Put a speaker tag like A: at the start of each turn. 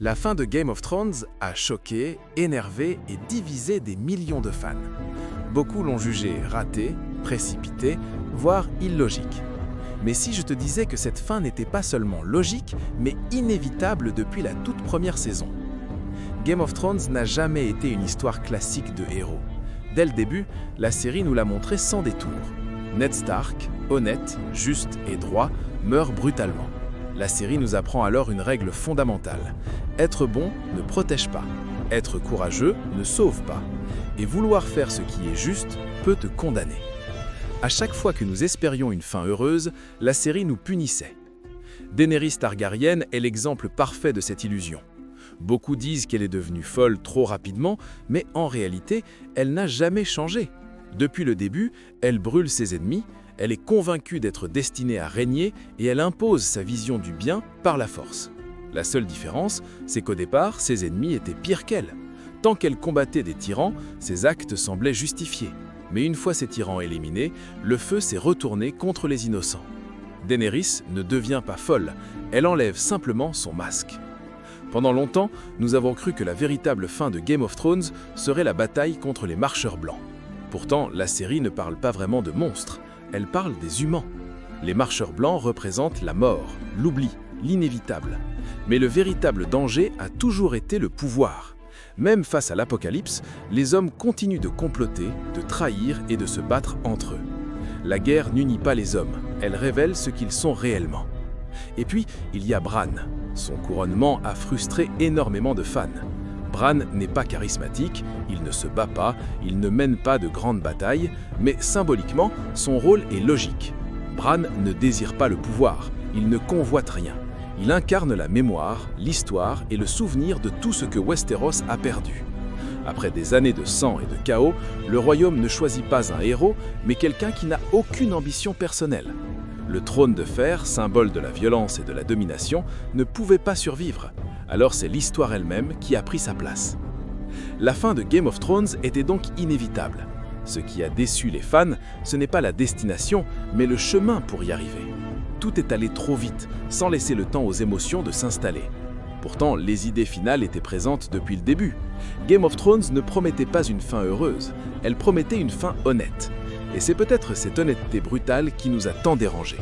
A: La fin de Game of Thrones a choqué, énervé et divisé des millions de fans. Beaucoup l'ont jugé raté, précipité, voire illogique. Mais si je te disais que cette fin n'était pas seulement logique, mais inévitable depuis la toute première saison. Game of Thrones n'a jamais été une histoire classique de héros. Dès le début, la série nous l'a montré sans détour. Ned Stark, honnête, juste et droit, meurt brutalement. La série nous apprend alors une règle fondamentale. Être bon ne protège pas. Être courageux ne sauve pas. Et vouloir faire ce qui est juste peut te condamner. À chaque fois que nous espérions une fin heureuse, la série nous punissait. Daenerys Targaryen est l'exemple parfait de cette illusion. Beaucoup disent qu'elle est devenue folle trop rapidement, mais en réalité, elle n'a jamais changé. Depuis le début, elle brûle ses ennemis, elle est convaincue d'être destinée à régner et elle impose sa vision du bien par la force. La seule différence, c'est qu'au départ, ses ennemis étaient pires qu'elle. Tant qu'elle combattait des tyrans, ses actes semblaient justifiés. Mais une fois ces tyrans éliminés, le feu s'est retourné contre les innocents. Daenerys ne devient pas folle, elle enlève simplement son masque. Pendant longtemps, nous avons cru que la véritable fin de Game of Thrones serait la bataille contre les marcheurs blancs. Pourtant, la série ne parle pas vraiment de monstres, elle parle des humains. Les marcheurs blancs représentent la mort, l'oubli, l'inévitable. Mais le véritable danger a toujours été le pouvoir. Même face à l'apocalypse, les hommes continuent de comploter, de trahir et de se battre entre eux. La guerre n'unit pas les hommes, elle révèle ce qu'ils sont réellement. Et puis, il y a Bran. Son couronnement a frustré énormément de fans. Bran n'est pas charismatique, il ne se bat pas, il ne mène pas de grandes batailles, mais symboliquement, son rôle est logique. Bran ne désire pas le pouvoir, il ne convoite rien. Il incarne la mémoire, l'histoire et le souvenir de tout ce que Westeros a perdu. Après des années de sang et de chaos, le royaume ne choisit pas un héros, mais quelqu'un qui n'a aucune ambition personnelle. Le trône de fer, symbole de la violence et de la domination, ne pouvait pas survivre. Alors c'est l'histoire elle-même qui a pris sa place. La fin de Game of Thrones était donc inévitable. Ce qui a déçu les fans, ce n'est pas la destination, mais le chemin pour y arriver. Tout est allé trop vite, sans laisser le temps aux émotions de s'installer. Pourtant, les idées finales étaient présentes depuis le début. Game of Thrones ne promettait pas une fin heureuse, elle promettait une fin honnête. Et c'est peut-être cette honnêteté brutale qui nous a tant dérangés.